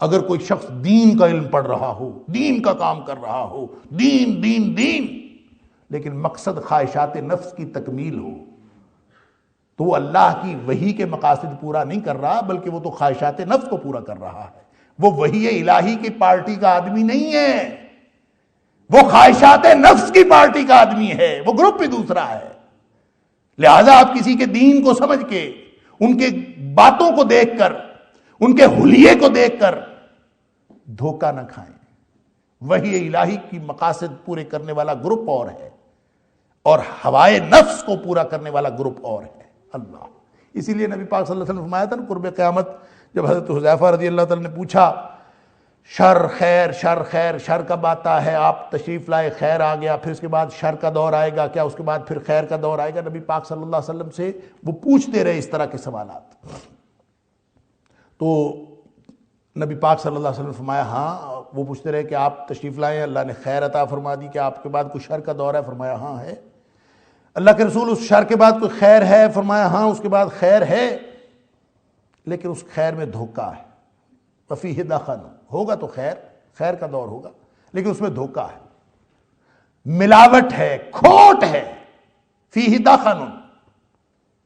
اگر کوئی شخص دین کا علم پڑھ رہا ہو، دین کا کام کر رہا ہو، دین دین دین، لیکن مقصد خواہشات نفس کی تکمیل ہو، تو وہ اللہ کی وحی کے مقاصد پورا نہیں کر رہا، بلکہ وہ تو خواہشات نفس کو پورا کر رہا ہے۔ وہ وحی الہی کی پارٹی کا آدمی نہیں ہے، وہ خواہشات نفس کی پارٹی کا آدمی ہے، وہ گروپ ہی دوسرا ہے۔ لہذا آپ کسی کے دین کو سمجھ کے، ان کے باتوں کو دیکھ کر، ان کے حلیے کو دیکھ کر دھوکہ نہ کھائیں۔ وحی الہی کی مقاصد پورے کرنے والا گروپ اور ہے، اور ہوائے نفس کو پورا کرنے والا گروپ اور ہے اللہ۔ اسی لیے نبی پاک صلی اللہ علیہ وسلم نے فرمایا تھا نا قرب قیامت، جب حضرت حذیفہ رضی اللہ تعالیٰ نے پوچھا شر خیر شر خیر، شر کب آتا ہے؟ آپ تشریف لائے، خیر آ گیا، پھر اس کے بعد شر کا دور آئے گا کیا؟ اس کے بعد پھر خیر کا دور آئے گا؟ نبی پاک صلی اللہ علیہ وسلم سے وہ پوچھتے رہے اس طرح کے سوالات۔ تو نبی پاک صلی اللہ علیہ وسلم نے فرمایا ہاں، وہ پوچھتے رہے کہ آپ تشریف لائے، اللہ نے خیر عطا فرما دی، کہ آپ کے بعد کوئی شر کا دور ہے؟ فرمایا ہاں ہے۔ اللہ کے رسول اس شر کے بعد کوئی خیر ہے؟ فرمایا ہاں اس کے بعد خیر ہے، لیکن اس خیر میں دھوکہ ہے۔ وفیہ دخن، ہوگا تو خیر کا دور ہوگا، لیکن اس میں دھوکہ ہے، ملاوٹ ہے، کھوٹ ہے۔ فیہ دخن،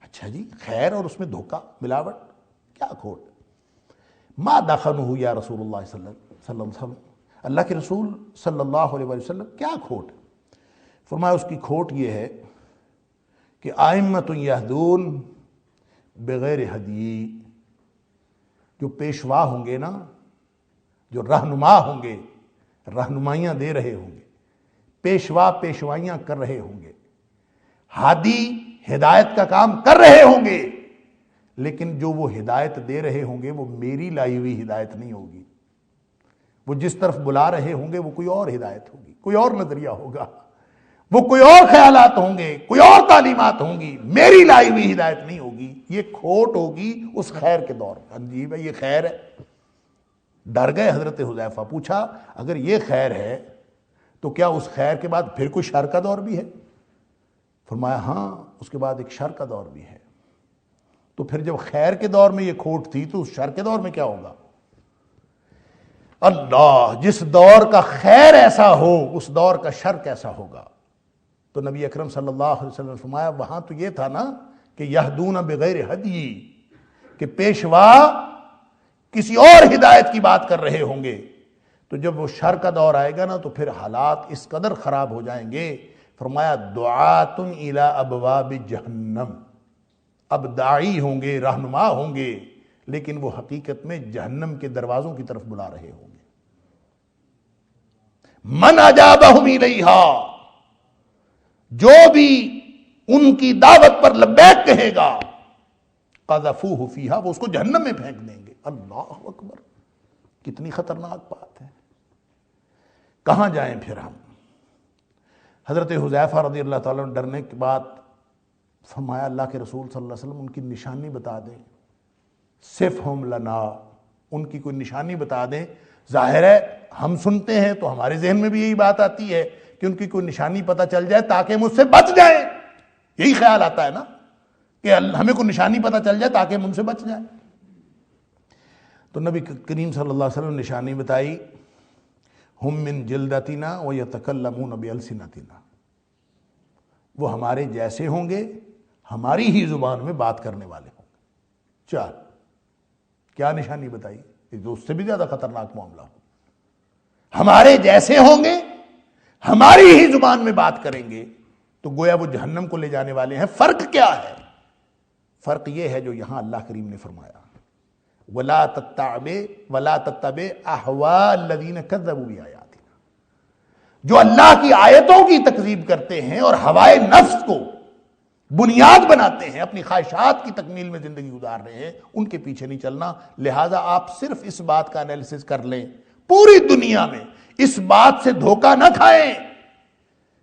اچھا جی خیر اور اس میں دھوکہ، ملاوٹ، کیا کھوٹ؟ ما دخنہ یا رسول اللہ صلی اللہ علیہ وسلم، اللہ کے رسول صلی اللہ علیہ وسلم کیا کھوٹ؟ فرمایا اس کی کھوٹ یہ ہے کہ ائمۃ یہدون بغیر ہدی، جو پیشوا ہوں گے نا، جو رہنما ہوں گے، رہنمائیاں دے رہے ہوں گے، پیشوا پیشوائیاں کر رہے ہوں گے، ہادی ہدایت کا کام کر رہے ہوں گے، لیکن جو وہ ہدایت دے رہے ہوں گے وہ میری لائی ہوئی ہدایت نہیں ہوگی۔ وہ جس طرف بلا رہے ہوں گے وہ کوئی اور ہدایت ہوگی، کوئی اور نظریہ ہوگا، وہ کوئی اور خیالات ہوں گے، کوئی اور تعلیمات ہوں گی، میری لائی ہوئی ہدایت نہیں ہوگی۔ یہ کھوٹ ہوگی اس خیر کے دور میں۔ جی بھائی یہ خیر ہے؟ ڈر گئے حضرت حذیفہ، پوچھا اگر یہ خیر ہے تو کیا اس خیر کے بعد پھر کوئی شر کا دور بھی ہے؟ فرمایا ہاں اس کے بعد ایک شر کا دور بھی ہے۔ تو پھر جب خیر کے دور میں یہ کھوٹ تھی تو اس شر کے دور میں کیا ہوگا؟ اللہ، جس دور کا خیر ایسا ہو اس دور کا شر کیسا ہوگا؟ تو نبی اکرم صلی اللہ علیہ وسلم نے فرمایا وہاں تو یہ تھا نا کہ یہدون بغیر ہدی، کہ پیشوا کسی اور ہدایت کی بات کر رہے ہوں گے، تو جب وہ شر کا دور آئے گا نا تو پھر حالات اس قدر خراب ہو جائیں گے۔ فرمایا دعات الی ابواب جہنم، اب داعی ہوں گے، رہنما ہوں گے، لیکن وہ حقیقت میں جہنم کے دروازوں کی طرف بلا رہے ہوں گے۔ من اجابہم الیہا، جو بھی ان کی دعوت پر لبیک کہے گا، قذفوہ فیہا، وہ اس کو جہنم میں پھینک دیں گے۔ اللہ اکبر، کتنی خطرناک بات ہے۔ کہاں جائیں پھر ہم؟ حضرت حذیفہ رضی اللہ تعالیٰ نے ڈرنے کے بعد فرمایا اللہ کے رسول صلی اللہ علیہ وسلم ان کی نشانی بتا دیں، صفہم لنا، ان کی کوئی نشانی بتا دیں۔ ظاہر ہے ہم سنتے ہیں تو ہمارے ذہن میں بھی یہی بات آتی ہے کہ ان کی کوئی نشانی پتہ چل جائے تاکہ ہم اس سے بچ جائیں، یہی خیال آتا ہے نا کہ ہمیں کوئی نشانی پتہ چل جائے تاکہ ہم ان سے بچ جائیں۔ تو نبی کریم صلی اللہ علیہ وسلم نے نشانی بتائی، ہم من جلدتنا ویتکلمون بألسنتنا، وہ ہمارے جیسے ہوں گے، ہماری ہی زبان میں بات کرنے والے ہوں گے۔ چار، کیا نشانی بتائی؟ تو اس سے بھی زیادہ خطرناک معاملہ ہو، ہمارے جیسے ہوں گے، ہماری ہی زبان میں بات کریں گے، تو گویا وہ جہنم کو لے جانے والے ہیں۔ فرق کیا ہے؟ فرق یہ ہے جو یہاں اللہ کریم نے فرمایا، وَلَا تَتَّبِعْ أَهْوَاءَ الَّذِينَ كَذَّبُوا بِآيَاتِنَا، جو اللہ کی آیتوں کی تکذیب کرتے ہیں اور ہوائے نفس کو بنیاد بناتے ہیں، اپنی خواہشات کی تکمیل میں زندگی گزار رہے ہیں، ان کے پیچھے نہیں چلنا۔ لہٰذا آپ صرف اس بات کا انالیسس کر لیں، پوری دنیا میں اس بات سے دھوکہ نہ کھائیں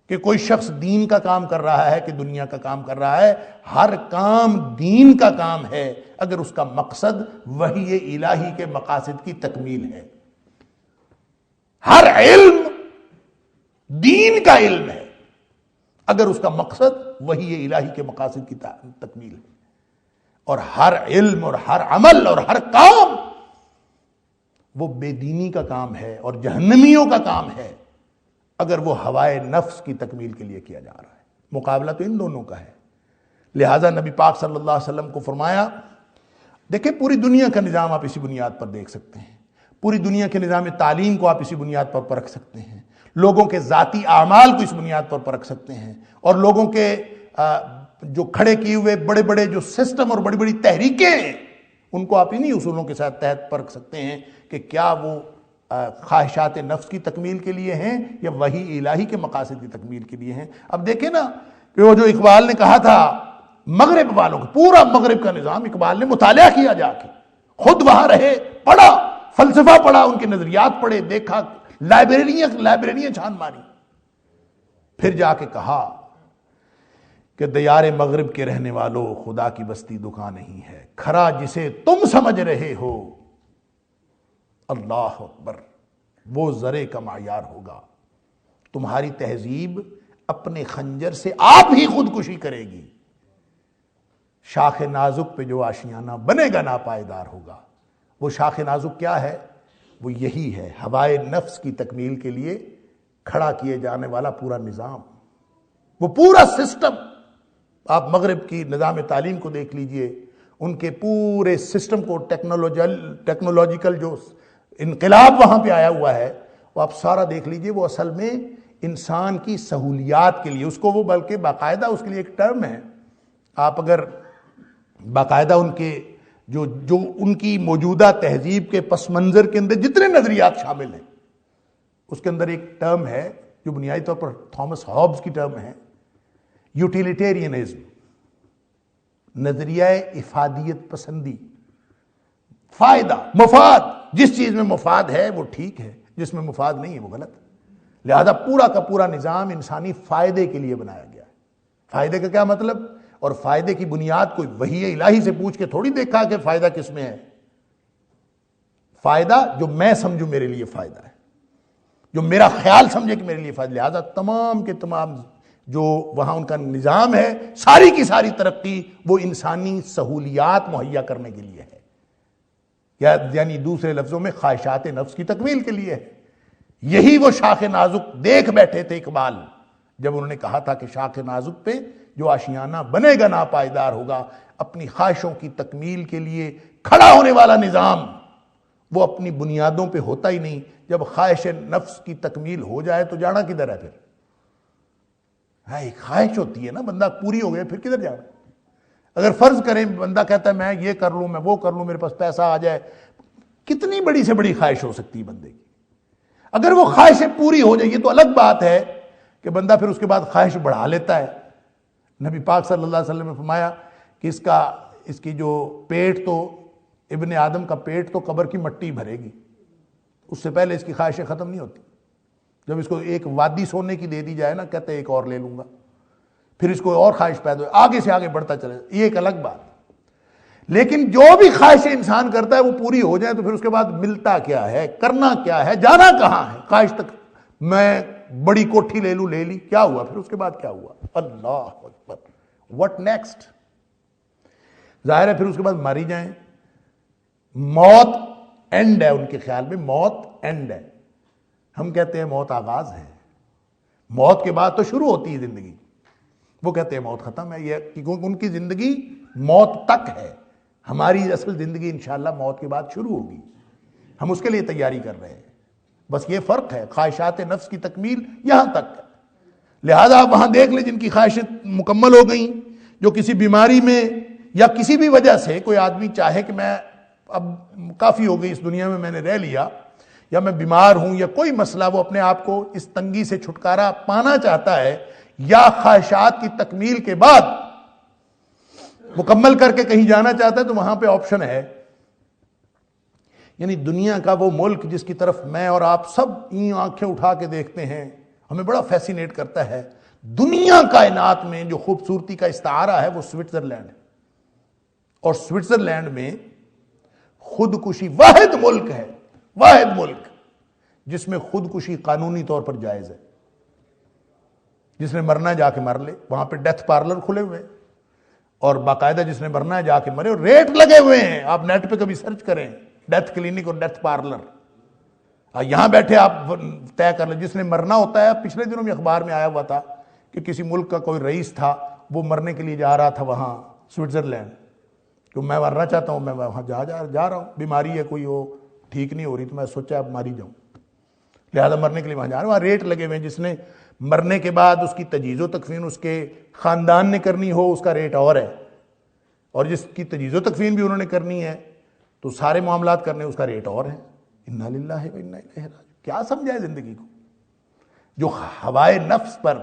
کہ کوئی شخص دین کا کام کر رہا ہے کہ دنیا کا کام کر رہا ہے۔ ہر کام دین کا کام ہے اگر اس کا مقصد وحی الہی کے مقاصد کی تکمیل ہے۔ ہر علم دین کا علم ہے اگر اس کا مقصد وحی الہی کے مقاصد کی تکمیل ہے، اور ہر علم اور ہر عمل اور ہر کام وہ بے دینی کا کام ہے اور جہنمیوں کا کام ہے اگر وہ ہوائے نفس کی تکمیل کے لیے کیا جا رہا ہے۔ مقابلہ تو ان دونوں کا ہے۔ لہٰذا نبی پاک صلی اللہ علیہ وسلم کو فرمایا، دیکھیں پوری دنیا کا نظام آپ اسی بنیاد پر دیکھ سکتے ہیں، پوری دنیا کے نظام تعلیم کو آپ اسی بنیاد پر پرکھ سکتے ہیں، لوگوں کے ذاتی اعمال کو اس بنیاد پر پرکھ سکتے ہیں، اور لوگوں کے جو کھڑے کیے ہوئے بڑے بڑے جو سسٹم اور بڑی بڑی تحریکیں ہیں ان کو آپ انہی اصولوں کے ساتھ تحت پرکھ سکتے ہیں کہ کیا وہ خواہشات نفس کی تکمیل کے لیے ہیں یا وحی الہی کے مقاصد کی تکمیل کے لیے ہیں۔ اب دیکھیں نا کہ وہ جو اقبال نے کہا تھا مغرب والوں کا، پورا مغرب کا نظام اقبال نے مطالعہ کیا، جا کے خود وہاں رہے، پڑھا، فلسفہ پڑھا، ان کے نظریات پڑھے، دیکھا، لائبریریاں چھان ماری، پھر جا کے کہا کہ دیار مغرب کے رہنے والوں خدا کی بستی دکان نہیں ہے، کھرا جسے تم سمجھ رہے ہو اللہ اکبر وہ زرے کا معیار ہوگا۔ تمہاری تہذیب اپنے خنجر سے آپ ہی خودکشی کرے گی، شاخ نازک پہ جو آشیانہ بنے گا ناپائیدار ہوگا۔ وہ شاخ نازک کیا ہے؟ وہ یہی ہے، ہوائے نفس کی تکمیل کے لیے کھڑا کیے جانے والا پورا نظام، وہ پورا سسٹم۔ آپ مغرب کی نظام تعلیم کو دیکھ لیجئے، ان کے پورے سسٹم کو ٹیکنالوجیکل جو انقلاب وہاں پہ آیا ہوا ہے وہ آپ سارا دیکھ لیجئے، وہ اصل میں انسان کی سہولیات کے لیے، اس کو وہ بلکہ باقاعدہ اس کے لیے ایک ٹرم ہے، آپ اگر باقاعدہ ان کے جو ان کی موجودہ تہذیب کے پس منظر کے اندر جتنے نظریات شامل ہیں اس کے اندر ایک ٹرم ہے جو بنیادی طور پر تھامس ہابز کی ٹرم ہے، یوٹیلیٹیرینزم، نظریہ افادیت پسندی، فائدہ، مفاد، جس چیز میں مفاد ہے وہ ٹھیک ہے، جس میں مفاد نہیں ہے وہ غلط ہے۔ لہذا پورا کا پورا نظام انسانی فائدے کے لیے بنایا گیا ہے۔ فائدے کا کیا مطلب؟ اور فائدے کی بنیاد کوئی وحی الہی سے پوچھ کے تھوڑی دیکھا کہ فائدہ کس میں ہے۔ فائدہ جو میں سمجھوں میرے لیے فائدہ ہے، جو میرا خیال سمجھے کہ میرے لیے فائدہ۔ لہذا تمام کے تمام جو وہاں ان کا نظام ہے، ساری کی ساری ترقی وہ انسانی سہولیات مہیا کرنے کے لیے ہے، یعنی دوسرے لفظوں میں خواہشات نفس کی تکمیل کے لیے ہے۔ یہی وہ شاخ نازک دیکھ بیٹھے تھے اقبال جب انہوں نے کہا تھا کہ شاخ نازک پہ جو آشیانہ بنے گا ناپائیدار ہوگا۔ اپنی خواہشوں کی تکمیل کے لیے کھڑا ہونے والا نظام وہ اپنی بنیادوں پہ ہوتا ہی نہیں۔ جب خواہش نفس کی تکمیل ہو جائے تو جانا کدھر ہے؟ پھر ایک خواہش ہوتی ہے نا، بندہ پوری ہو گیا پھر کدھر جانا؟ اگر فرض کریں بندہ کہتا ہے میں یہ کر لوں، میں وہ کر لوں، میرے پاس پیسہ آ جائے، کتنی بڑی سے بڑی خواہش ہو سکتی ہے بندے کی۔ اگر وہ خواہشیں پوری ہو جائیں، یہ تو الگ بات ہے کہ بندہ پھر اس کے بعد خواہش بڑھا لیتا ہے۔ نبی پاک صلی اللہ علیہ وسلم نے فرمایا کہ اس کی جو پیٹ، تو ابن آدم کا پیٹ تو قبر کی مٹی بھرے گی، اس سے پہلے اس کی خواہشیں ختم نہیں ہوتی۔ جب اس کو ایک وادی سونے کی دے دی جائے نا، کہتے ایک اور لے لوں گا، پھر اس کو اور خواہش پیدا ہو، آگے سے آگے بڑھتا چلے، یہ ایک الگ بات۔ لیکن جو بھی خواہشیں انسان کرتا ہے وہ پوری ہو جائیں تو پھر اس کے بعد ملتا کیا ہے، کرنا کیا ہے، جانا کہاں ہے؟ خواہش تک میں بڑی کوٹھی لے لوں، لے لی، کیا ہوا پھر اس کے بعد؟ کیا ہوا؟ اللہ اکبر، واٹ نیکسٹ؟ ظاہر ہے پھر اس کے بعد ماری جائیں، موت اینڈ ہے، ان کے خیال میں موت اینڈ ہے۔ ہم کہتے ہیں موت آغاز ہے، موت کے بعد تو شروع ہوتی ہے زندگی۔ وہ کہتے ہیں موت ختم ہے، یہ کیونکہ ان کی زندگی موت تک ہے، ہماری اصل زندگی انشاءاللہ موت کے بعد شروع ہوگی، ہم اس کے لیے تیاری کر رہے ہیں۔ بس یہ فرق ہے، خواہشات نفس کی تکمیل یہاں تک ہے۔ لہذا آپ وہاں دیکھ لیں جن کی خواہشیں مکمل ہو گئیں، جو کسی بیماری میں یا کسی بھی وجہ سے کوئی آدمی چاہے کہ میں اب کافی ہو گئی اس دنیا میں، میں نے رہ لیا، یا میں بیمار ہوں یا کوئی مسئلہ، وہ اپنے آپ کو اس تنگی سے چھٹکارا پانا چاہتا ہے، یا خواہشات کی تکمیل کے بعد مکمل کر کے کہیں جانا چاہتا ہے، تو وہاں پہ آپشن ہے۔ یعنی دنیا کا وہ ملک جس کی طرف میں اور آپ سب آنکھیں اٹھا کے دیکھتے ہیں، ہمیں بڑا فیسینیٹ کرتا ہے، دنیا کائنات میں جو خوبصورتی کا استعارہ ہے وہ سوئٹزرلینڈ ہے۔ اور سوئٹزرلینڈ میں خودکشی واحد ملک ہے، واحد ملک جس میں خودکشی قانونی طور پر جائز ہے۔ جس نے مرنا ہے جا کے مر لے، وہاں پہ ڈیتھ پارلر کھلے ہوئے، اور باقاعدہ جس نے مرنا ہے جا کے مرے، اور ریٹ لگے ہوئے ہیں، آپ نیٹ پہ کبھی سرچ کریں ڈیتھ کلینک اور ڈیتھ پارلر، یہاں بیٹھے آپ طے کر لیں، جس نے مرنا ہوتا ہے، پچھلے دنوں میں اخبار میں آیا ہوا تھا کہ کسی ملک کا کوئی رئیس تھا، وہ مرنے کے لیے جا رہا تھا وہاں سوئٹزرلینڈ، کہ میں مرنا چاہتا ہوں، میں وہاں جا رہا ہوں، بیماری ہے کوئی، وہ ٹھیک نہیں ہو رہی، تو میں سوچا اب ماری جاؤں، لہذا مرنے کے لیے وہاں جا رہا ہوں۔ وہاں ریٹ لگے ہوئے ہیں، جس نے مرنے کے بعد اس کی تجہیز و تکفین اس کے خاندان نے کرنی ہو، اس کا ریٹ اور ہے، اور جس کی تجہیز و تکفین بھی انہوں نے کرنی ہے تو سارے معاملات کرنے اس کا ریٹ اور ہے۔ انا للہ و انا الیہ راجعون۔ کیا سمجھائے زندگی کو؟ جو ہوائے نفس پر،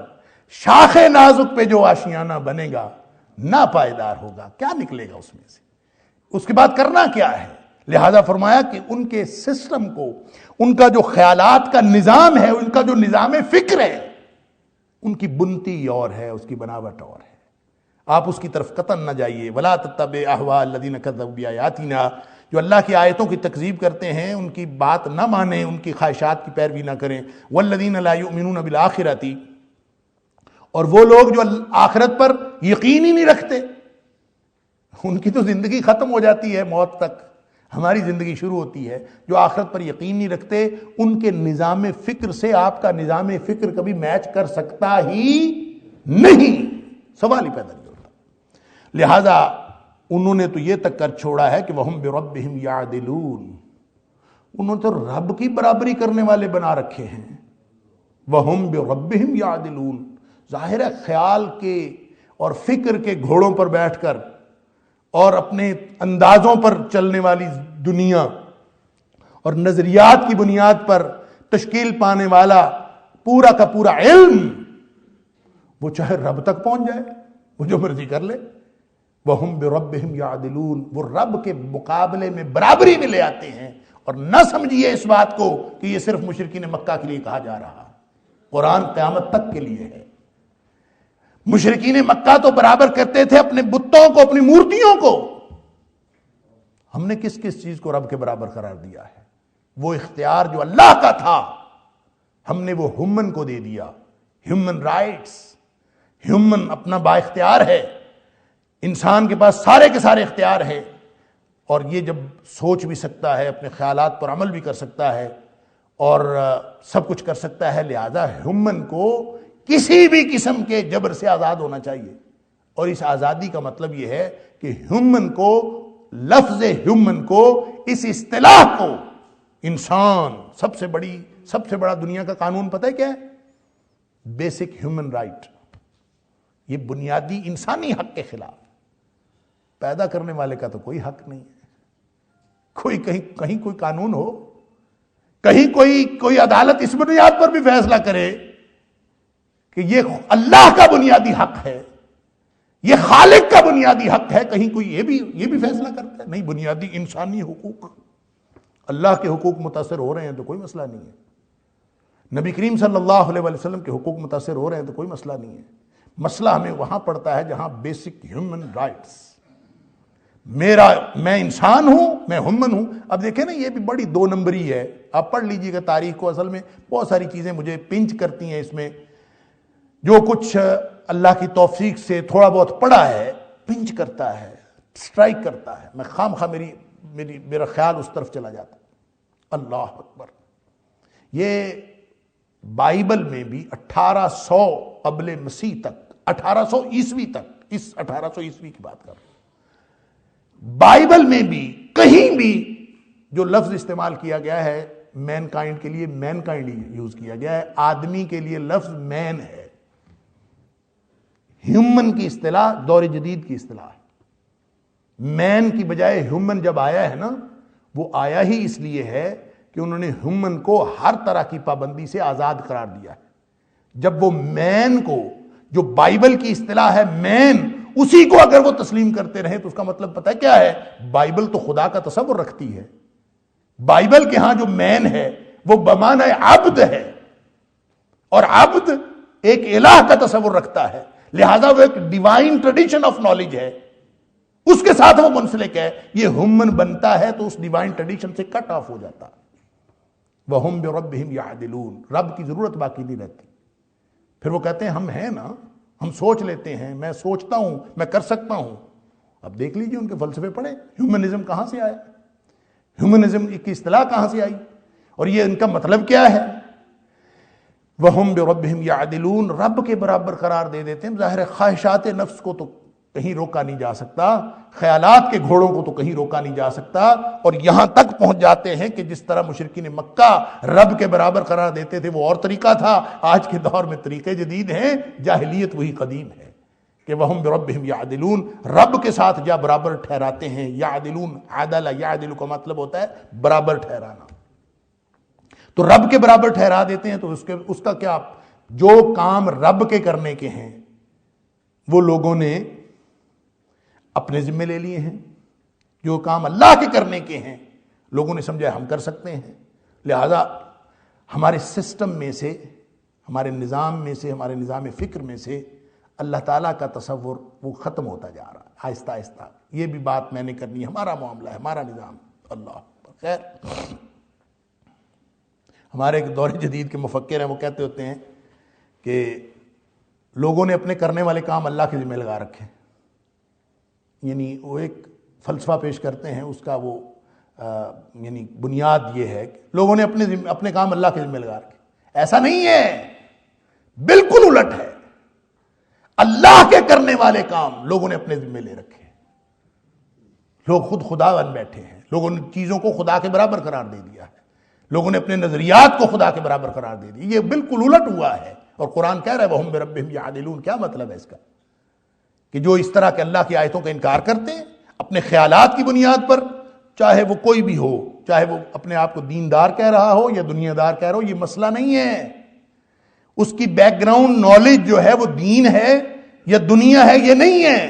شاخ نازک پہ جو آشیانہ بنے گا ناپائیدار ہوگا، کیا نکلے گا اس میں سے؟ اس کے بعد کرنا کیا ہے؟ لہذا فرمایا کہ ان کے سسٹم کو، ان کا جو خیالات کا نظام ہے، ان کا جو نظام فکر ہے، ان کی بنتی اور ہے، اس کی بناوٹ اور ہے۔ آپ اس کی طرف قطعاً نہ جائیے۔ وَلَا تَتَّبِعْ أَهْوَاءَ الَّذِينَ كَذَّبُوا بِآيَاتِنَا، جو اللہ کی آیتوں کی تکذیب کرتے ہیں ان کی بات نہ مانیں، ان کی خواہشات کی پیروی نہ کریں۔ وَالَّذِينَ لَا يُؤْمِنُونَ بِالْآخِرَةِ، اور وہ لوگ جو آخرت پر یقین ہی نہیں رکھتے، ان کی تو زندگی ختم ہو جاتی ہے، موت تک ہماری زندگی شروع ہوتی ہے۔ جو آخرت پر یقین نہیں رکھتے، ان کے نظام فکر سے آپ کا نظام فکر کبھی میچ کر سکتا ہی نہیں، سوال ہی پیدا نہیں ہوتا۔ لہذا انہوں نے تو یہ تک کر چھوڑا ہے کہ وَهُمْ بِرَبِّهِمْ يَعْدِلُونَ، انہوں نے تو رب کی برابری کرنے والے بنا رکھے ہیں۔ وَهُمْ بِرَبِّهِمْ يَعْدِلُونَ، ظاہر ہے خیال کے اور فکر کے گھوڑوں پر بیٹھ کر اور اپنے اندازوں پر چلنے والی دنیا اور نظریات کی بنیاد پر تشکیل پانے والا پورا کا پورا علم، وہ چاہے رب تک پہنچ جائے، وہ جو مرضی کر لے۔ وَهُمْ بِرَبِّهِمْ يَعْدِلُونَ، وہ رب کے مقابلے میں برابری میں لے آتے ہیں۔ اور نہ سمجھیے اس بات کو کہ یہ صرف مشرکین مکہ کے لیے کہا جا رہا، قرآن قیامت تک کے لیے ہے۔ مشرکین مکہ تو برابر کرتے تھے اپنے بتوں کو، اپنی مورتیوں کو، ہم نے کس کس چیز کو رب کے برابر قرار دیا ہے؟ وہ اختیار جو اللہ کا تھا ہم نے وہ ہیومن کو دے دیا۔ ہیومن رائٹس، ہیومن اپنا با اختیار ہے، انسان کے پاس سارے کے سارے اختیار ہیں، اور یہ جب سوچ بھی سکتا ہے، اپنے خیالات پر عمل بھی کر سکتا ہے اور سب کچھ کر سکتا ہے، لہذا ہیومن کو کسی بھی قسم کے جبر سے آزاد ہونا چاہیے۔ اور اس آزادی کا مطلب یہ ہے کہ ہیومن کو، لفظ ہیومن کو، اس اصطلاح کو، انسان سب سے بڑا دنیا کا قانون پتہ ہے کیا ہے؟ بیسک ہیومن رائٹ، یہ بنیادی انسانی حق کے خلاف۔ پیدا کرنے والے کا تو کوئی حق نہیں ہے۔ کہیں کوئی قانون ہو، کہیں کوئی عدالت اس بنیاد پر بھی فیصلہ کرے کہ یہ اللہ کا بنیادی حق ہے، یہ خالق کا بنیادی حق ہے، کہیں کوئی یہ بھی فیصلہ کرتا ہے؟ نہیں، بنیادی انسانی حقوق، اللہ کے حقوق متاثر ہو رہے ہیں تو کوئی مسئلہ نہیں ہے، نبی کریم صلی اللہ علیہ وسلم کے حقوق متاثر ہو رہے ہیں تو کوئی مسئلہ نہیں ہے۔ مسئلہ ہمیں وہاں پڑتا ہے جہاں بیسک ہیومن رائٹس، میں انسان ہوں، میں ہیومن ہوں۔ اب دیکھیں نا، یہ بھی بڑی دو نمبری ہے، آپ پڑھ لیجئے گا تاریخ کو، اصل میں بہت ساری چیزیں مجھے پنچ کرتی ہیں اس میں، جو کچھ اللہ کی توفیق سے تھوڑا بہت پڑھا ہے پنچ کرتا ہے، سٹرائک کرتا ہے، میں خامخواہ میرا خیال اس طرف چلا جاتا ہے۔ اللہ اکبر! یہ بائبل میں بھی 1800 قبل مسیح تک، 1800 عیسوی تک، اس 1800 عیسوی کی بات کر رہا ہوں، بائبل میں بھی کہیں بھی جو لفظ استعمال کیا گیا ہے مین کائنڈ کے لیے، مین کائنڈ یوز کیا گیا ہے، آدمی کے لیے لفظ مین ہے۔ ہیومن کی اصطلاح دور جدید کی اصطلاح ہے۔ مین کی بجائے ہیومن جب آیا ہے نا، وہ آیا ہی اس لیے ہے کہ انہوں نے ہیومن کو ہر طرح کی پابندی سے آزاد قرار دیا ہے۔ جب وہ مین کو، جو بائبل کی اصطلاح ہے مین، اسی کو اگر وہ تسلیم کرتے رہے تو اس کا مطلب پتہ ہے کیا ہے؟ بائبل تو خدا کا تصور رکھتی ہے۔ بائبل کے ہاں جو مین ہے وہ بمعنی عبد ہے، اور عبد ایک الہ کا تصور رکھتا ہے، لہذا وہ ایک ڈیوائن ٹریڈیشن آف نالج ہے، اس کے ساتھ وہ منسلک ہے۔ یہ ہیومن بنتا ہے تو اس ڈیوائن ٹریڈیشن سے کٹ آف ہو جاتا۔ وَهُمْ بِرَبِّهِمْ يَعْدِلُونَ، رب کی ضرورت باقی نہیں رہتی۔ پھر وہ کہتے ہیں ہم ہیں نا، ہم سوچ لیتے ہیں، میں سوچتا ہوں، میں کر سکتا ہوں۔ اب دیکھ لیجئے ان کے فلسفے پڑھیں، ہیومنزم کہاں سے آیا، ہیومنزم کی اصطلاح کہاں سے آئی، اور یہ ان کا مطلب کیا ہے؟ وَهُمْ بِرَبِّهِمْ يَعْدِلُونَ، رب کے برابر قرار دے دیتے ہیں۔ ظاہر ہے خواہشات نفس کو تو کہیں روکا نہیں جا سکتا، خیالات کے گھوڑوں کو تو کہیں روکا نہیں جا سکتا، اور یہاں تک پہنچ جاتے ہیں کہ جس طرح مشرکین مکہ رب کے برابر قرار دیتے تھے وہ اور طریقہ تھا، آج کے دور میں طریقے جدید ہیں، جاہلیت وہی قدیم ہے کہ وَهُمْ بِرَبِّهِمْ يَعْدِلُونَ، رب کے ساتھ جا برابر ٹھہراتے ہیں۔ یعدلون، عدل یعدل کا مطلب ہوتا ہے برابر ٹھہرانا، تو رب کے برابر ٹھہرا دیتے ہیں۔ تو اس کا کیا، جو کام رب کے کرنے کے ہیں وہ لوگوں نے اپنے ذمے لے لیے ہیں، جو کام اللہ کے کرنے کے ہیں لوگوں نے سمجھا ہم کر سکتے ہیں، لہذا ہمارے سسٹم میں سے، ہمارے نظام میں سے، ہمارے نظام فکر میں سے اللہ تعالیٰ کا تصور وہ ختم ہوتا جا رہا ہے آہستہ آہستہ۔ یہ بھی بات میں نے کرنی ہے، ہمارا معاملہ ہے، ہمارا نظام، اللہ خیر۔ ہمارے ایک دور جدید کے مفکر ہیں، وہ کہتے ہوتے ہیں کہ لوگوں نے اپنے کرنے والے کام اللہ کے ذمہ لگا رکھے ہیں، یعنی وہ ایک فلسفہ پیش کرتے ہیں، اس کا وہ یعنی بنیاد یہ ہے کہ لوگوں نے اپنے کام اللہ کے ذمہ لگا رکھے۔ ایسا نہیں ہے، بالکل الٹ ہے، اللہ کے کرنے والے کام لوگوں نے اپنے ذمہ لے رکھے ہیں۔ لوگ خود خدا بن بیٹھے ہیں، لوگوں نے چیزوں کو خدا کے برابر قرار دے دیا ہے، لوگوں نے اپنے نظریات کو خدا کے برابر قرار دے دی۔ یہ بالکل الٹ ہوا ہے، اور قرآن کہہ رہا ہے وَهُمْ بِرَبِّهِمْ يَعْدِلُونَ۔ کیا مطلب ہے اس کا؟ کہ جو اس طرح کے اللہ کی آیتوں کا انکار کرتے ہیں اپنے خیالات کی بنیاد پر، چاہے وہ کوئی بھی ہو، چاہے وہ اپنے آپ کو دیندار کہہ رہا ہو یا دنیا دار کہہ رہا ہو، یہ مسئلہ نہیں ہے۔ اس کی بیک گراؤنڈ نالج جو ہے وہ دین ہے یا دنیا ہے، یہ نہیں ہے۔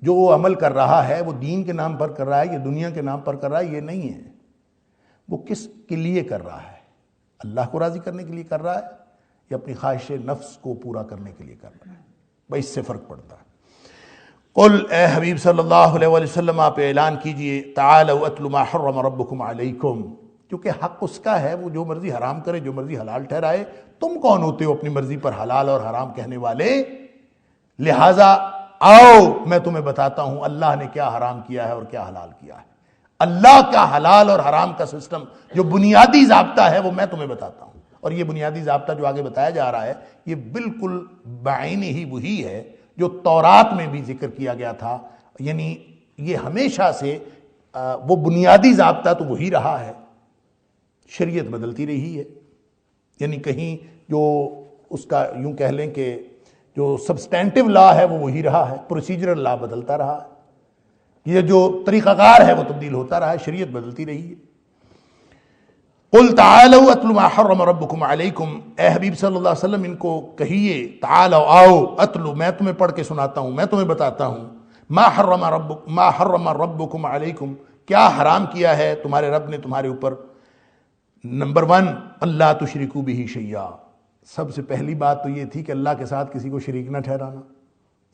جو وہ عمل کر رہا ہے وہ دین کے نام پر کر رہا ہے یا دنیا کے نام پر کر رہا ہے، یہ نہیں ہے۔ وہ کس کے لیے کر رہا ہے؟ اللہ کو راضی کرنے کے لیے کر رہا ہے یا اپنی خواہش نفس کو پورا کرنے کے لیے کر رہا ہے؟ بھائی اس سے فرق پڑتا ہے۔ قل، اے حبیب صلی اللہ علیہ وآلہ وسلم آپ اعلان کیجئے، تعالوا اتل ما حرم ربکم علیکم، کیونکہ حق اس کا ہے، وہ جو مرضی حرام کرے، جو مرضی حلال ٹھہرائے، تم کون ہوتے ہو اپنی مرضی پر حلال اور حرام کہنے والے؟ لہٰذا آؤ میں تمہیں بتاتا ہوں اللہ نے کیا حرام کیا ہے اور کیا حلال کیا ہے۔ اللہ کا حلال اور حرام کا سسٹم جو بنیادی ضابطہ ہے وہ میں تمہیں بتاتا ہوں، اور یہ بنیادی ضابطہ جو آگے بتایا جا رہا ہے یہ بالکل بعین ہی وہی ہے جو تورات میں بھی ذکر کیا گیا تھا، یعنی یہ ہمیشہ سے وہ بنیادی ضابطہ تو وہی رہا ہے، شریعت بدلتی رہی ہے، یعنی کہیں جو اس کا یوں کہہ لیں کہ جو سبسٹینٹیو لا ہے وہ وہی رہا ہے، پروسیجرل لا بدلتا رہا ہے، یہ جو طریقہ کار ہے وہ تبدیل ہوتا رہا ہے، شریعت بدلتی رہی ہے۔ قل تعالوا اتل ما حرم ربکم علیکم، اے حبیب صلی اللہ علیہ وسلم ان کو کہیے، تعالوا آؤ، اتلو میں تمہیں پڑھ کے سناتا ہوں، میں تمہیں بتاتا ہوں، ما حرم ربکم علیکم، کیا حرام کیا ہے تمہارے رب نے تمہارے اوپر۔ نمبر 1، اللہ تشرکوا بہ شیئا، سب سے پہلی بات تو یہ تھی کہ اللہ کے ساتھ کسی کو شریک نہ ٹھہرانا،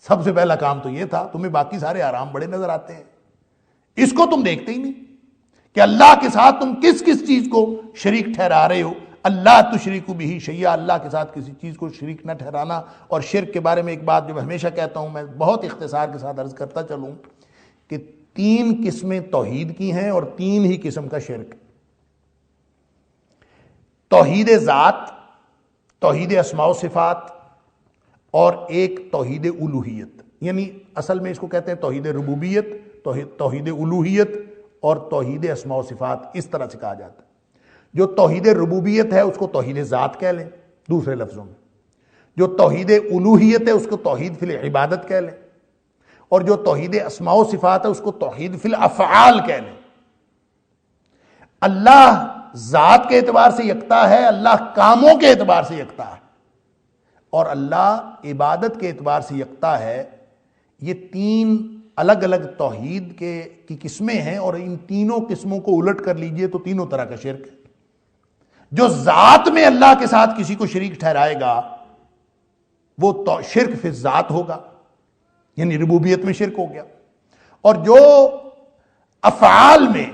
سب سے پہلا کام تو یہ تھا۔ تمہیں باقی سارے حرام بڑے نظر آتے ہیں، اس کو تم دیکھتے ہی نہیں کہ اللہ کے ساتھ تم کس کس چیز کو شریک ٹھہرا رہے ہو۔ اللہ تشرکوا بہ شیئا، اللہ کے ساتھ کسی چیز کو شریک نہ ٹھہرانا۔ اور شرک کے بارے میں ایک بات جو میں ہمیشہ کہتا ہوں، میں بہت اختصار کے ساتھ عرض کرتا چلوں کہ 3 قسمیں توحید کی ہیں اور 3 ہی قسم کا شرک، توحید ذات، توحید اسماء و صفات، اور ایک توحید الوہیت، یعنی اصل میں اس کو کہتے ہیں توحید ربوبیت، توحید الوہیت اور توحید اسماء و صفات، اس طرح سے کہا جاتا ہے۔ جو توحید ربوبیت ہے اس کو توحید ذات کہہ لیں، دوسرے لفظوں میں جو توحید الوہیت ہے اس کو توحید فی العبادت کہہ لیں، اور جو توحید اسماء و صفات ہے اس کو توحید فی الافعال کہہ لیں۔ اللہ ذات کے اعتبار سے یکتا ہے، اللہ کاموں کے اعتبار سے یکتا ہے، اور اللہ عبادت کے اعتبار سے یکتا ہے۔ یہ 3 الگ الگ توحید کی قسمیں ہیں، اور ان تینوں قسموں کو الٹ کر لیجئے تو تینوں طرح کا شرک ہے۔ جو ذات میں اللہ کے ساتھ کسی کو شریک ٹھہرائے گا وہ شرک فی الذات ہوگا، یعنی ربوبیت میں شرک ہو گیا، اور جو افعال میں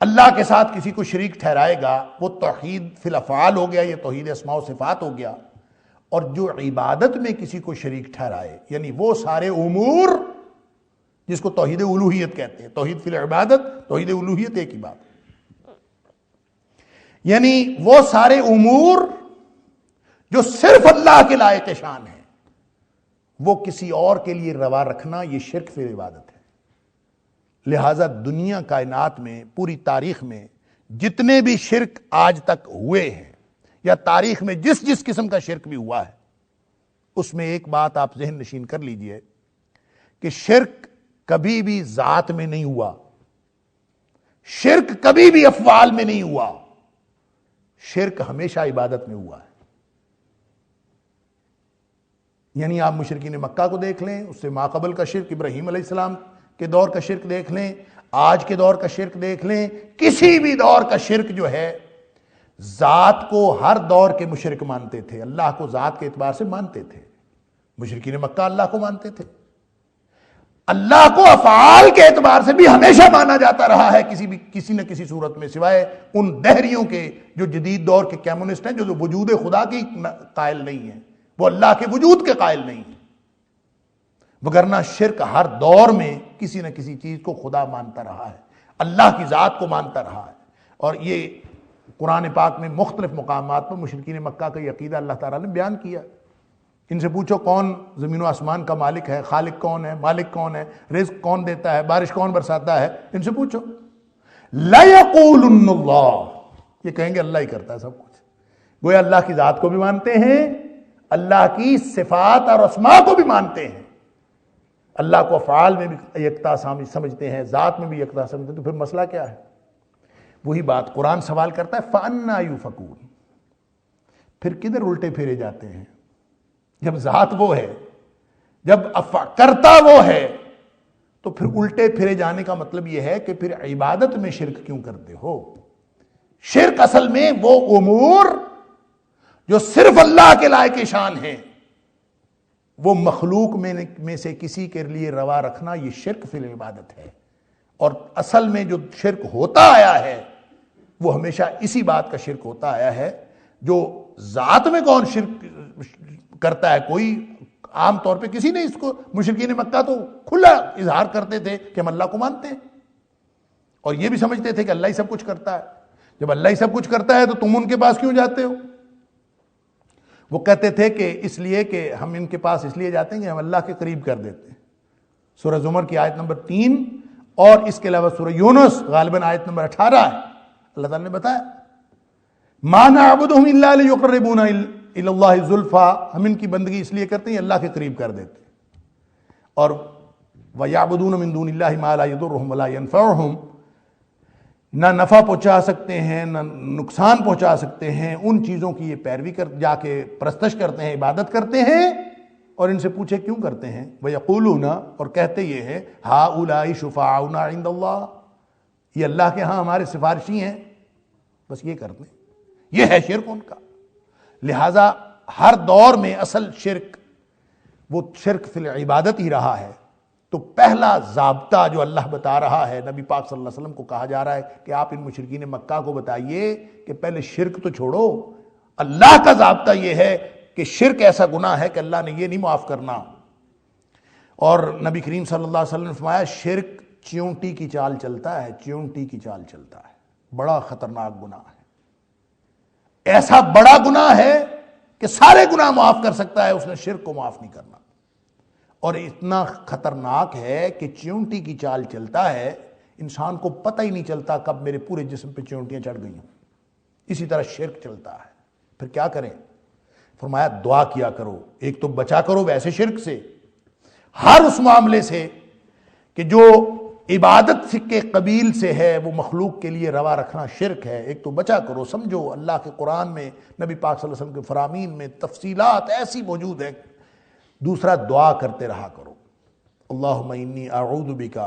اللہ کے ساتھ کسی کو شریک ٹھہرائے گا وہ توحید فی الافعال ہو گیا، یہ توحید اسماء و صفات ہو گیا۔ اور جو عبادت میں کسی کو شریک ٹھہرائے، یعنی وہ سارے امور جس کو توحید الوہیت کہتے ہیں، توحید فی العبادت، توحید الوہیت ایک ہی بات۔ یعنی وہ سارے امور جو صرف اللہ کے لائق شان ہیں وہ کسی اور کے لیے روا رکھنا یہ شرک فی عبادت ہے۔ لہذا دنیا کائنات میں پوری تاریخ میں جتنے بھی شرک آج تک ہوئے ہیں یا تاریخ میں جس قسم کا شرک بھی ہوا ہے، اس میں ایک بات آپ ذہن نشین کر لیجئے کہ شرک کبھی بھی ذات میں نہیں ہوا، شرک کبھی بھی افعال میں نہیں ہوا، شرک ہمیشہ عبادت میں ہوا ہے۔ یعنی آپ مشرکین مکہ کو دیکھ لیں، اس سے ماقبل کا شرک، ابراہیم علیہ السلام کے دور کا شرک دیکھ لیں، آج کے دور کا شرک دیکھ لیں، کسی بھی دور کا شرک جو ہے ذات کو ہر دور کے مشرک مانتے تھے، اللہ کو ذات کے اعتبار سے مانتے تھے۔ مشرکین مکہ اللہ کو مانتے تھے، اللہ کو افعال کے اعتبار سے بھی ہمیشہ مانا جاتا رہا ہے کسی نہ کسی صورت میں، سوائے ان دہریوں کے جو جدید دور کے کمیونسٹ ہیں جو وجود خدا کی قائل نہیں ہیں، وہ اللہ کے وجود کے قائل نہیں ہیں، وگرنہ شرک ہر دور میں کسی نہ کسی چیز کو خدا مانتا رہا ہے، اللہ کی ذات کو مانتا رہا ہے۔ اور یہ قرآن پاک میں مختلف مقامات پر مشرکین مکہ کا یہ عقیدہ اللہ تعالیٰ نے بیان کیا۔ ان سے پوچھو کون زمین و آسمان کا مالک ہے، خالق کون ہے، مالک کون ہے، رزق کون دیتا ہے، بارش کون برساتا ہے، ان سے پوچھو۔ لَيَقُولُنَّ اللَّهُ، یہ کہیں گے اللہ ہی کرتا ہے سب کچھ۔ گویا اللہ کی ذات کو بھی مانتے ہیں، اللہ کی صفات اور اسماء کو بھی مانتے ہیں، اللہ کو افعال میں بھی یکتا سمجھتے ہیں، ذات میں بھی یکتا سمجھتے ہیں، تو پھر مسئلہ کیا ہے؟ وہی بات قرآن سوال کرتا ہے فَأَنَّا يُؤْفَكُونَ، پھر کدھر الٹے پھیرے جاتے ہیں؟ جب ذات وہ ہے، جب کرتا وہ ہے، تو پھر الٹے پھرے جانے کا مطلب یہ ہے کہ پھر عبادت میں شرک کیوں کرتے ہو؟ شرک اصل میں وہ امور جو صرف اللہ کے لائق شان ہیں، وہ مخلوق میں سے کسی کے لیے روا رکھنا یہ شرک فی العبادت ہے۔ اور اصل میں جو شرک ہوتا آیا ہے وہ ہمیشہ اسی بات کا شرک ہوتا آیا ہے، جو ذات میں کون شرک کرتا ہے؟ کوئی عام طور پہ کسی نے اس کو، مشرکین مکہ تو کھلا اظہار کرتے تھے کہ ہم اللہ کو مانتے ہیں، اور یہ بھی سمجھتے تھے کہ اللہ ہی سب کچھ کرتا ہے۔ جب اللہ ہی سب کچھ کرتا ہے تو تم ان کے پاس کیوں جاتے ہو؟ وہ کہتے تھے کہ اس لیے کہ ہم ان کے پاس اس لیے جاتے ہیں کہ ہم اللہ کے قریب کر دیتے ہیں۔ سورہ زمر کی آیت نمبر 3 اور اس کے علاوہ سورہ یونس غالباً آیت نمبر 18 ہے، اللہ تعالیٰ نے بتایا مَا نَعْبُدُهُمْ إِلَّا لِيُقَرِّبُونَا إِلَى اللَّهِ زُلْفَىٰ، ہم ان کی بندگی اس لیے کرتے ہیں اللہ کے قریب کر دیتے ہیں۔ اور وَيَعْبُدُونَ مِن دُونِ اللَّهِ مَا لَا يَضُرُّهُمْ وَلَا يَنفَعُهُمْ، نہ نفع پہنچا سکتے ہیں نہ نقصان پہنچا سکتے ہیں، ان چیزوں کی یہ پیروی جا کے پرستش کرتے ہیں، عبادت کرتے ہیں۔ اور ان سے پوچھے کیوں کرتے ہیں؟ وَيَقُولُونَ، اور کہتے یہ ہے هَؤُلَاءِ شُفَعَاؤُنَا عِندَ اللَّهِ، یہ اللہ کے ہاں ہمارے سفارشی ہیں، بس یہ کرتے ہیں، یہ ہے شرک ان کا۔ لہذا ہر دور میں اصل شرک وہ شرک فی العبادت ہی رہا ہے۔ تو پہلا ضابطہ جو اللہ بتا رہا ہے، نبی پاک صلی اللہ علیہ وسلم کو کہا جا رہا ہے کہ آپ ان مشرکین مکہ کو بتائیے کہ پہلے شرک تو چھوڑو۔ اللہ کا ضابطہ یہ ہے کہ شرک ایسا گناہ ہے کہ اللہ نے یہ نہیں معاف کرنا۔ اور نبی کریم صلی اللہ علیہ وسلم نے فرمایا شرک چیونٹی کی چال چلتا ہے، چیونٹی کی چال چلتا ہے، بڑا خطرناک گناہ ہے، ایسا بڑا گناہ ہے کہ سارے گناہ معاف کر سکتا ہے، اس نے شرک کو معاف نہیں کرنا۔ اور اتنا خطرناک ہے کہ چیونٹی کی چال چلتا ہے، انسان کو پتہ ہی نہیں چلتا کب میرے پورے جسم پہ چیونٹیاں چڑھ گئی ہیں۔ اسی طرح شرک چلتا ہے۔ پھر کیا کریں؟ فرمایا دعا کیا کرو، ایک تو بچا کرو ویسے شرک سے، ہر اس معاملے سے کہ جو عبادت کے قبیل سے ہے وہ مخلوق کے لیے روا رکھنا شرک ہے، ایک تو بچا کرو۔ سمجھو اللہ کے قرآن میں، نبی پاک صلی اللہ علیہ وسلم کے فرامین میں تفصیلات ایسی موجود ہیں۔ دوسرا دعا کرتے رہا کرو، اللہم انی اعوذ بک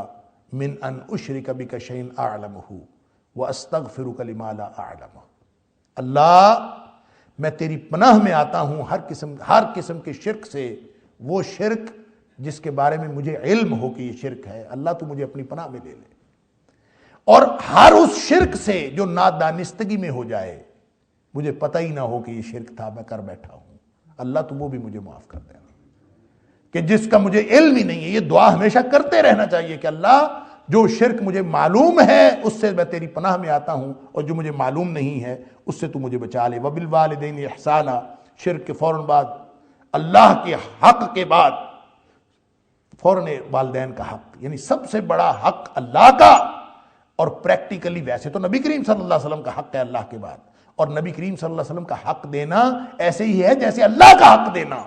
من ان اشرک بک شیئا اعلمہ واستغفرک لما لا اعلمہ، اللہ میں تیری پناہ میں آتا ہوں ہر قسم کے شرک سے، وہ شرک جس کے بارے میں مجھے علم ہو کہ یہ شرک ہے، اللہ تو مجھے اپنی پناہ میں لے لے، اور ہر اس شرک سے جو نادانستگی میں ہو جائے، مجھے پتہ ہی نہ ہو کہ یہ شرک تھا، میں کر بیٹھا ہوں، اللہ تو وہ بھی مجھے معاف کر دینا، کہ جس کا مجھے علم ہی نہیں ہے۔ یہ دعا ہمیشہ کرتے رہنا چاہیے کہ اللہ جو شرک مجھے معلوم ہے اس سے میں تیری پناہ میں آتا ہوں، اور جو مجھے معلوم نہیں ہے اس سے تو مجھے بچا لے۔ وبالوالدین احسانا، شرک کے فوراً بعد، اللہ کے حق کے بعد فوراً والدین کا حق، یعنی سب سے بڑا حق اللہ کا، اور پریکٹیکلی ویسے تو نبی کریم صلی اللہ علیہ وسلم کا حق ہے اللہ کے بعد، اور نبی کریم صلی اللہ علیہ وسلم کا حق دینا ایسے ہی ہے جیسے اللہ کا حق دینا۔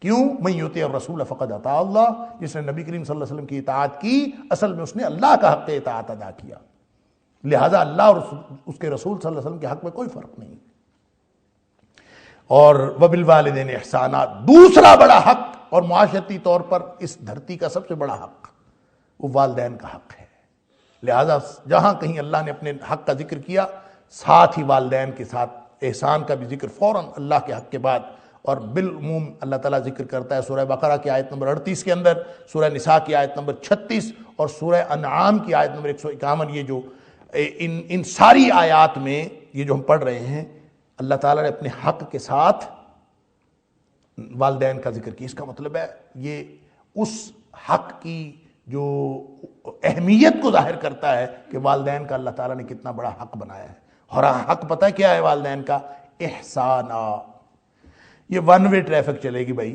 کیوں؟ من یطیع الرسول فقد اطاع اللہ، جس نے نبی کریم صلی اللہ علیہ وسلم کی اطاعت کی اصل میں اس نے اللہ کا حق اطاعت ادا کیا، لہذا اللہ اور اس کے رسول صلی اللہ علیہ وسلم کے حق میں کوئی فرق نہیں۔ اور وبالوالدین احسانا، دوسرا بڑا حق اور معاشرتی طور پر اس دھرتی کا سب سے بڑا حق وہ والدین کا حق ہے، لہذا جہاں کہیں اللہ نے اپنے حق کا ذکر کیا ساتھ ہی والدین کے ساتھ احسان کا بھی ذکر فوراً اللہ کے حق کے بعد، اور بالعموم اللہ تعالیٰ ذکر کرتا ہے سورہ بقرہ کی آیت نمبر 38 کے اندر، سورہ نساء کی آیت نمبر 36 اور سورہ انعام کی آیت نمبر 151۔ یہ جو ان ساری آیات میں یہ جو ہم پڑھ رہے ہیں اللہ تعالیٰ نے اپنے حق کے ساتھ والدین کا ذکر کیا۔ اس کا مطلب ہے یہ اس حق کی جو اہمیت کو ظاہر کرتا ہے کہ والدین کا اللہ تعالیٰ نے کتنا بڑا حق بنایا ہے۔ اور حق پتہ کیا ہے والدین کا؟ احسانہ۔ یہ ون وے ٹریفک چلے گی بھائی،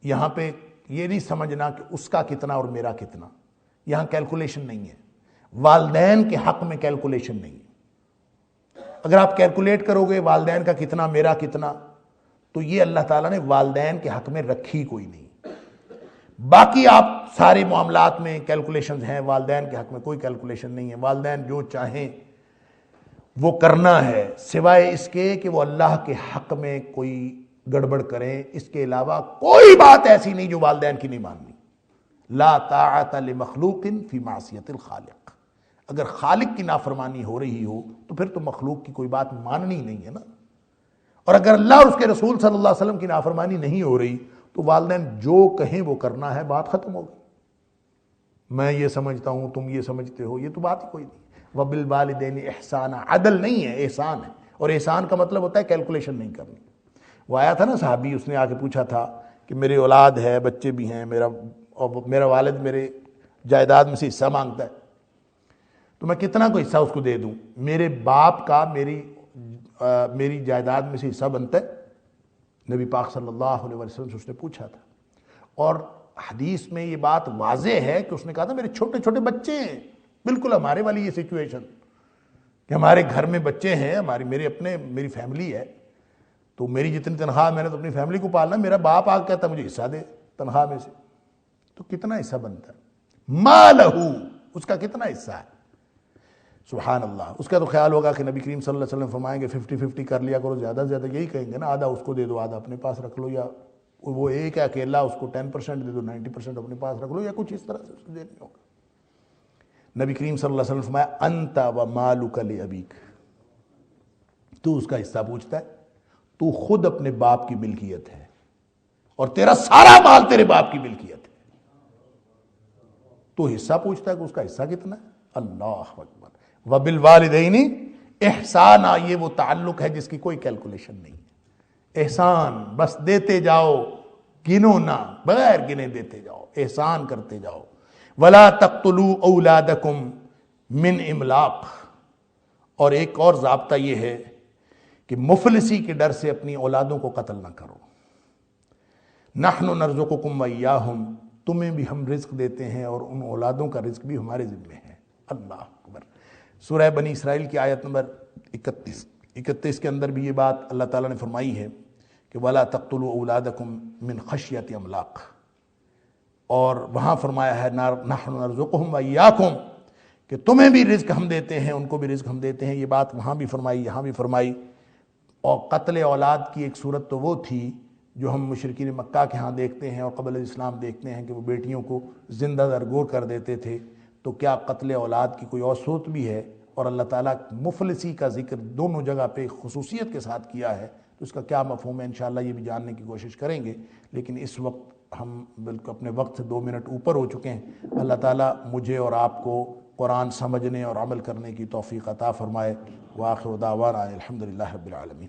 یہاں پہ یہ نہیں سمجھنا کہ اس کا کتنا اور میرا کتنا، یہاں کیلکولیشن نہیں ہے، والدین کے حق میں کیلکولیشن نہیں ہے۔ اگر آپ کیلکولیٹ کرو گے والدین کا کتنا میرا کتنا، تو یہ اللہ تعالیٰ نے والدین کے حق میں رکھی کوئی نہیں۔ باقی آپ سارے معاملات میں کیلکولیشنز ہیں، والدین کے حق میں کوئی کیلکولیشن نہیں ہے۔ والدین جو چاہیں وہ کرنا ہے، سوائے اس کے کہ وہ اللہ کے حق میں کوئی گڑبڑ کریں، اس کے علاوہ کوئی بات ایسی نہیں جو والدین کی نہیں ماننی۔ لا طاعت لمخلوق فی معصیت الخالق، اگر خالق کی نافرمانی ہو رہی ہو تو پھر تو مخلوق کی کوئی بات ماننی نہیں ہے نا۔ اور اگر اللہ اور اس کے رسول صلی اللہ علیہ وسلم کی نافرمانی نہیں ہو رہی تو والدین جو کہیں وہ کرنا ہے، بات ختم ہوگی۔ میں یہ سمجھتا ہوں تم یہ سمجھتے ہو، یہ تو بات ہی کوئی نہیں۔ وبالوالدین احسانا، عدل نہیں ہے، احسان ہے، اور احسان کا مطلب ہوتا ہے کیلکولیشن نہیں کرنی۔ وہ آیا تھا نا صحابی، اس نے آ کے پوچھا تھا کہ میری اولاد ہے، بچے بھی ہیں، میرا والد میرے جائیداد میں سے حصہ مانگتا ہے، تو میں کتنا کو حصہ اس کو دے دوں؟ میرے باپ کا میری جائیداد میں سے حصہ بنتا ہے؟ نبی پاک صلی اللہ علیہ وسلم سے اس نے پوچھا تھا، اور حدیث میں یہ بات واضح ہے کہ اس نے کہا تھا میرے چھوٹے چھوٹے بچے ہیں، بالکل ہمارے والی یہ سچویشن کہ ہمارے گھر میں بچے ہیں، میری فیملی ہے، تو میری جتنی تنخواہ میں نے تو اپنی فیملی کو پالنا، میرا باپ آ کہتا ہے مجھے حصہ دے تنخواہ میں سے، تو کتنا حصہ بنتا ہے؟ ما لہو، اس کا کتنا حصہ ہے؟ سبحان اللہ۔ اس کا تو خیال ہوگا کہ نبی کریم صلی اللہ علیہ وسلم فرمائیں گے 50-50 کر لیا کرو، زیادہ سے زیادہ یہی کہیں گے نا، آدھا اس کو دے دو آدھا اپنے پاس رکھ لو، یا وہ ایک ہے اکیلا اس کو 10% دے دو 90% اپنے پاس رکھ لو، یا کچھ اس طرح سے اس کو دینا ہوگا۔ نبی کریم صلی اللہ علیہ وسلم فرمایا انت و مالک لابیک، تو اس کا حصہ پوچھتا ہے، تو خود اپنے باپ کی ملکیت ہے اور تیرا سارا مال تیرے باپ کی ملکیت ہے، تو حصہ پوچھتا ہے کہ اس کا حصہ کتنا ہے؟ اللہ اکبر۔ وبالوالدین احسانا، یہ وہ تعلق ہے جس کی کوئی کیلکولیشن نہیں ہے۔ احسان بس دیتے جاؤ، گنو نہ، بغیر گنے دیتے جاؤ، احسان کرتے جاؤ۔ ولا تقتلوا اولادکم من املاق، اور ایک اور ضابطہ یہ ہے کہ مفلسی کے ڈر سے اپنی اولادوں کو قتل نہ کرو۔ نحن نرزقکم وایاہم، تمہیں بھی ہم رزق دیتے ہیں اور ان اولادوں کا رزق بھی ہمارے ذمہ ہے۔ اللہ اکبر۔ سورہ بنی اسرائیل کی آیت نمبر 31 کے اندر بھی یہ بات اللہ تعالیٰ نے فرمائی ہے کہ وَلَا تَقْتُلُوا أَوْلَادَكُمْ مِنْ خَشْيَةِ إِمْلَاقٍ، اور وہاں فرمایا ہے نَحْنُ نَرْزُقُهُمْ وَإِيَّاكُمْ، کہ تمہیں بھی رزق ہم دیتے ہیں ان کو بھی رزق ہم دیتے ہیں۔ یہ بات وہاں بھی فرمائی، یہاں بھی فرمائی۔ اور قتل اولاد کی ایک صورت تو وہ تھی جو ہم مشرکین مکہ کے ہاں دیکھتے ہیں اور قبل اسلام دیکھتے ہیں کہ وہ بیٹیوں کو زندہ درگور کر دیتے تھے، تو کیا قتل اولاد کی کوئی اور صورت بھی ہے؟ اور اللہ تعالیٰ مفلسی کا ذکر دونوں جگہ پہ خصوصیت کے ساتھ کیا ہے، تو اس کا کیا مفہوم ہے انشاءاللہ یہ بھی جاننے کی کوشش کریں گے، لیکن اس وقت ہم بالکل اپنے وقت سے 2 منٹ اوپر ہو چکے ہیں۔ اللہ تعالیٰ مجھے اور آپ کو قرآن سمجھنے اور عمل کرنے کی توفیق عطا فرمائے۔ وآخر دعوانا الحمدللہ رب العالمین۔